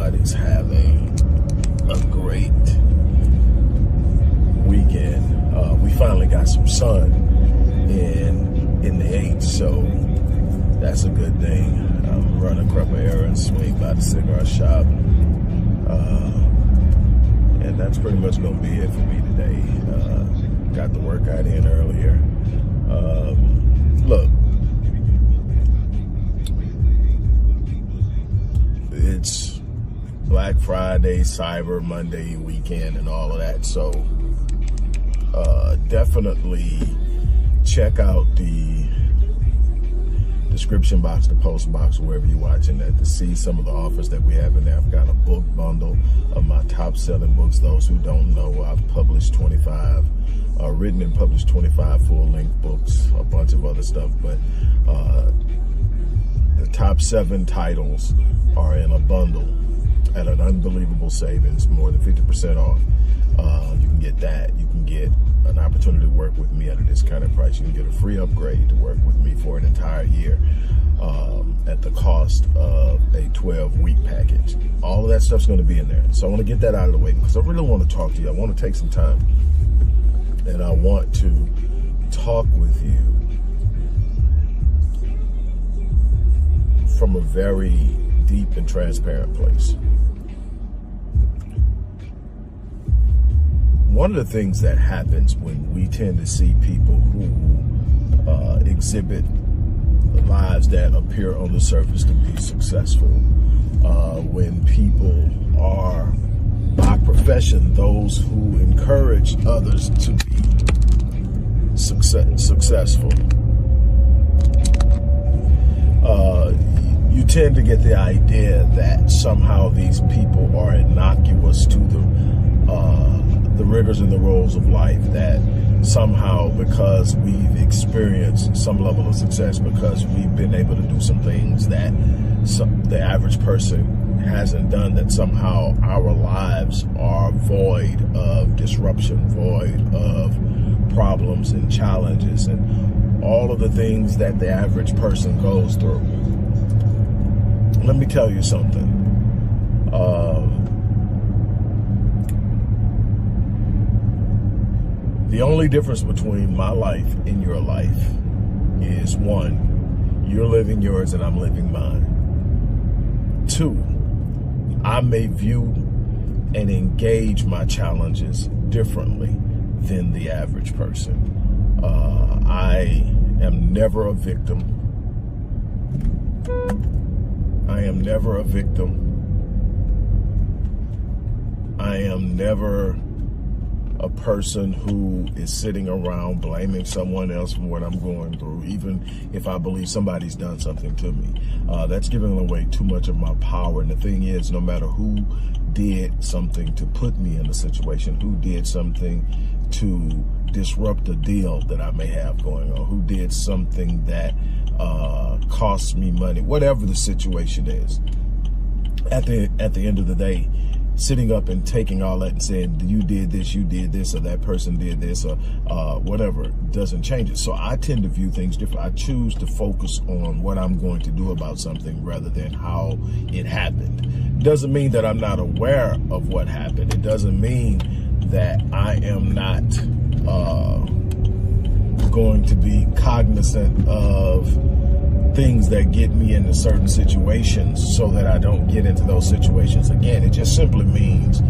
everybody's having a great weekend. We finally got some sun in the 8th, so that's a good thing. I'm running a couple errands, swing by the cigar shop, and that's pretty much going to be it for me today. Got the workout in earlier. Look, it's Black Friday, Cyber Monday weekend, and all of that. So definitely check out the description box, the post box, wherever you're watching that, to see some of the offers that we have in there. I've got a book bundle of my top selling books. Those who don't know, I've published 25, written and published 25 full-length books, a bunch of other stuff, but the top 7 titles are in a bundle at an unbelievable savings, more than 50% off. You can get that. You can get an opportunity to work with me at a discounted price. You can get a free upgrade to work with me for an entire year at the cost of a 12-week package. All of that stuff's going to be in there. So I want to get that out of the way because I really want to talk to you. I want to take some time, and I want to talk with you from a very deep and transparent place. One of the things that happens when we tend to see people who exhibit lives that appear on the surface to be successful, when people are, by profession, those who encourage others to be successful, you tend to get the idea that somehow these people are innocuous to the rigors and the roles of life, that somehow because we've experienced some level of success, because we've been able to do some things that the average person hasn't done, that somehow our lives are void of disruption, void of problems and challenges and all of the things that the average person goes through. Let me tell you something. The only difference between my life and your life is, 1, you're living yours and I'm living mine. 2, I may view and engage my challenges differently than the average person. I am never a victim. I am never a victim. I am never a person who is sitting around blaming someone else for what I'm going through, even if I believe somebody's done something to me. That's giving away too much of my power. And the thing is, no matter who did something to put me in a situation, who did something to disrupt a deal that I may have going on, who did something that costs me money, whatever the situation is, at the end of the day, sitting up and taking all that and saying, you did this, or that person did this, or whatever, doesn't change it. So I tend to view things different. I choose to focus on what I'm going to do about something rather than how it happened. Doesn't mean that I'm not aware of what happened. It doesn't mean that I am not going to be cognizant of things that get me into certain situations so that I don't get into those situations again. It just simply means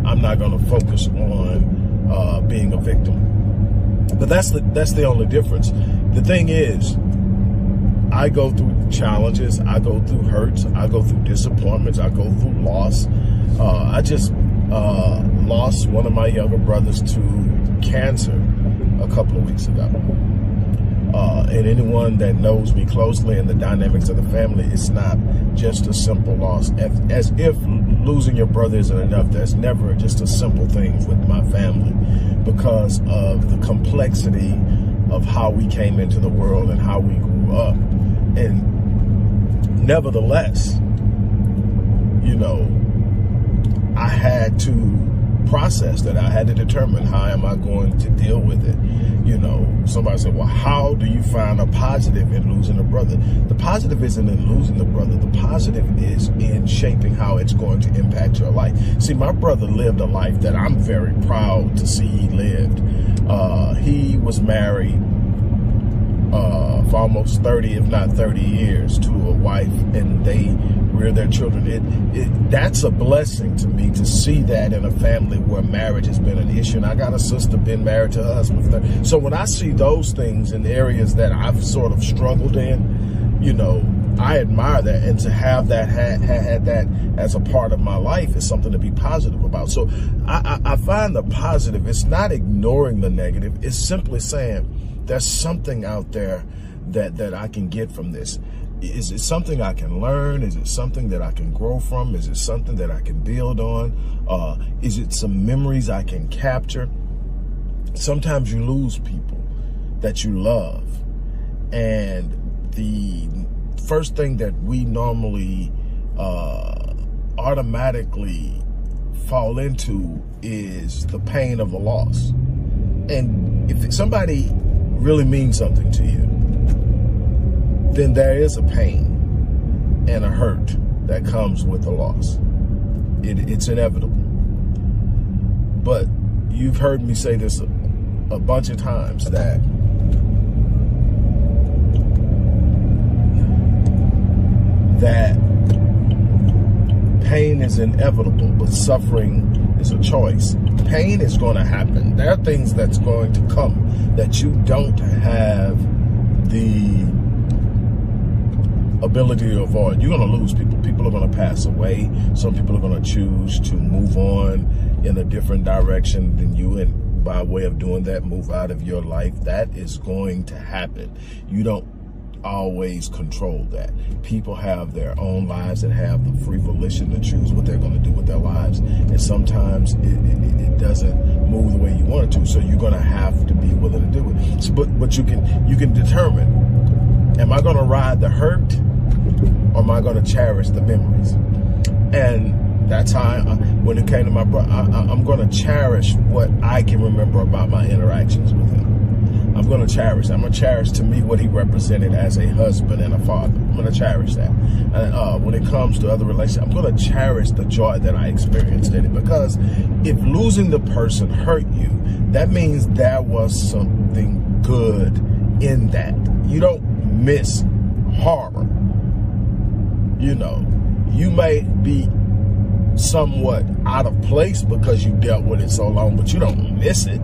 I'm not going to focus on being a victim. But that's the only difference. The thing is, I go through challenges, I go through hurts, I go through disappointments, I go through loss. I just lost one of my younger brothers to cancer a couple of weeks ago. And anyone that knows me closely and the dynamics of the family, it's not just a simple loss. As if losing your brother isn't enough, there's never just a simple thing with my family because of the complexity of how we came into the world and how we grew up. And nevertheless, you know, I had to process that I had to determine. How am I going to deal with it? You know, somebody said, well, how do you find a positive in losing a brother? The positive isn't in losing the brother. The positive is in shaping how it's going to impact your life. See, my brother lived a life that I'm very proud to see he lived. He was married for almost 30, if not 30 years to a wife, and they rear their children. That's a blessing to me to see that in a family where marriage has been an issue. And I got a sister been married to her husband. So when I see those things in areas that I've sort of struggled in, you know, I admire that. And to have that, had that as a part of my life is something to be positive about. So I find the positive. It's not ignoring the negative. It's simply saying there's something out there that I can get from this. Is it something I can learn? Is it something that I can grow from? Is it something that I can build on? Is it some memories I can capture? Sometimes you lose people that you love. And the first thing that we normally automatically fall into is the pain of the loss. And if somebody really means something to you, then there is a pain and a hurt that comes with the loss. It's inevitable. But you've heard me say this a bunch of times, that pain is inevitable, but suffering is a choice. Pain is going to happen. There are things that's going to come that you don't have the ability to avoid. You're going to lose people. People are going to pass away. Some people are going to choose to move on in a different direction than you, and by way of doing that, move out of your life. That is going to happen. You don't always control that. People have their own lives and have the free volition to choose what they're going to do with their lives. And sometimes it doesn't move the way you want it to. So you're going to have to be willing to do it. So, but you can determine, am I going to ride the hurt, or am I going to cherish the memories? And that's how, when it came to my brother, I'm going to cherish what I can remember about my interactions with him. I'm going to cherish. I'm going to cherish, to me, what he represented as a husband and a father. I'm going to cherish that. And when it comes to other relationships, I'm going to cherish the joy that I experienced in it. Because if losing the person hurt you, that means there was something good in that. You don't miss horror. You know, you may be somewhat out of place because you dealt with it so long, but you don't miss it.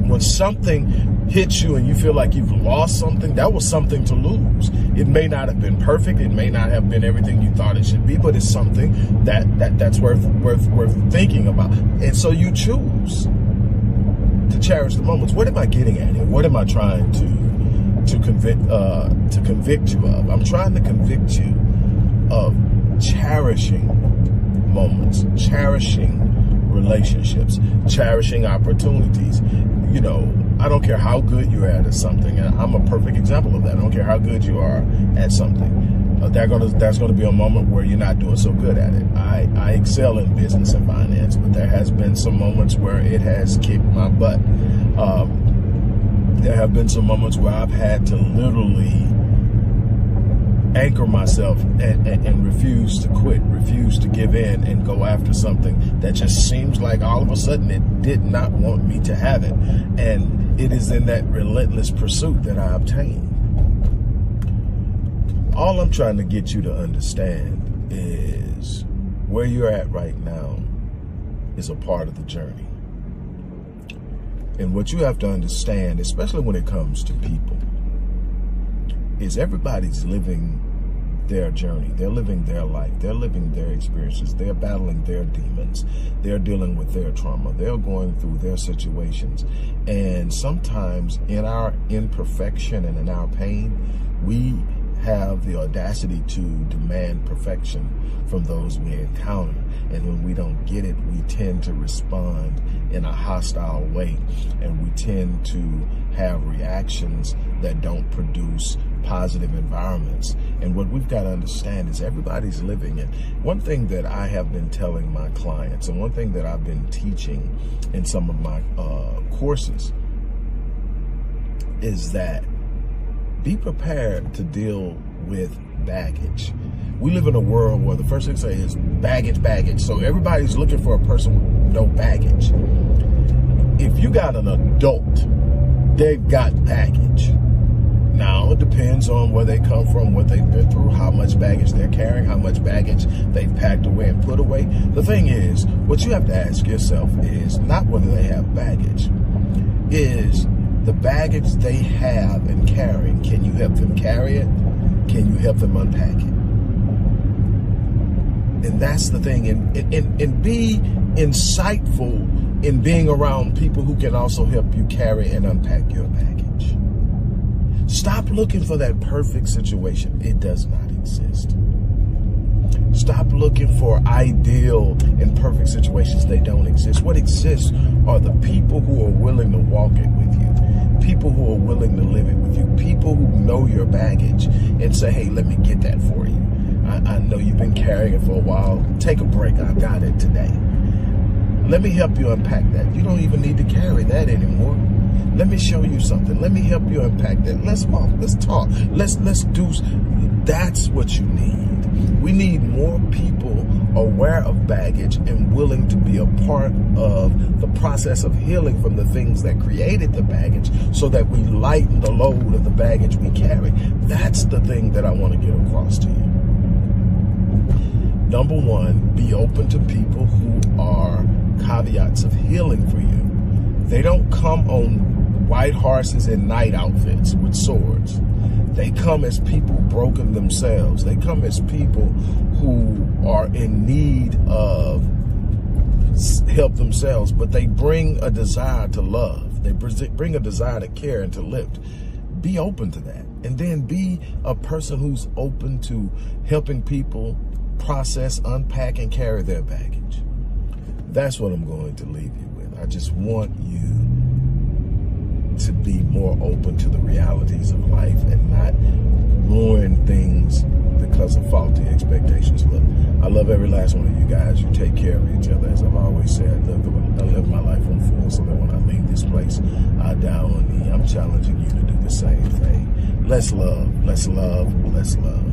When something hits you and you feel like you've lost something, that was something to lose. It may not have been perfect. It may not have been everything you thought it should be, but it's something that's worth thinking about. And so you choose to cherish the moments. What am I getting at here? What am I trying to convict you of? I'm trying to convict you of cherishing moments, cherishing relationships, cherishing opportunities. You know, I don't care how good you're at something, and I'm a perfect example of that. I don't care how good you are at something. That's going to be a moment where you're not doing so good at it. I excel in business and finance, but there has been some moments where it has kicked my butt. There have been some moments where I've had to literally anchor myself and refuse to quit, refuse to give in, and go after something that just seems like all of a sudden it did not want me to have it. And it is in that relentless pursuit that I obtain. All I'm trying to get you to understand is where you're at right now is a part of the journey. And what you have to understand, especially when it comes to people, is everybody's living their journey. They're living their life. They're living their experiences. They're battling their demons. They're dealing with their trauma. They're going through their situations. And sometimes in our imperfection and in our pain, we have the audacity to demand perfection from those we encounter. And when we don't get it, we tend to respond in a hostile way. And we tend to have reactions that don't produce positive environments. And what we've got to understand is everybody's living it. One thing that I have been telling my clients, and one thing that I've been teaching in some of my courses, is that be prepared to deal with baggage. We live in a world where the first thing to say is baggage, baggage. So everybody's looking for a person with no baggage. If you got an adult, they've got baggage. Now, it depends on where they come from, what they've been through, how much baggage they're carrying, how much baggage they've packed away and put away. The thing is, what you have to ask yourself is not whether they have baggage, is the baggage they have and carrying, can you help them carry it? Can you help them unpack it? And that's the thing. And be insightful in being around people who can also help you carry and unpack your baggage. Stop looking for that perfect situation. It does not exist. Stop looking for ideal and perfect situations. They don't exist. What exists are the people who are willing to walk it with you, people who are willing to live it with you, people who know your baggage and say, hey, let me get that for you. I know you've been carrying it for a while. Take a break. I got it today. Let me help you unpack that. You don't even need to carry that anymore. Let me show you something. Let me help you unpack that. Let's walk. Let's talk. Let's do. That's what you need. We need more people aware of baggage and willing to be a part of the process of healing from the things that created the baggage, so that we lighten the load of the baggage we carry. That's the thing that I want to get across to you. Number one, be open to people who are caveats of healing for you. They don't come on white horses in night outfits with swords. They come as people broken themselves. They come as people who are in need of help themselves, but they bring a desire to love. They bring a desire to care and to lift. Be open to that. And then be a person who's open to helping people process, unpack, and carry their baggage. That's what I'm going to leave you with. I just want you to be more open to the realities of life and not ruin things because of faulty expectations. Look, I love every last one of you guys. You take care of each other. As I've always said, I live my life on full, so that when I leave this place, I die on me. I'm challenging you to do the same thing. Let's love, let's love, let's love.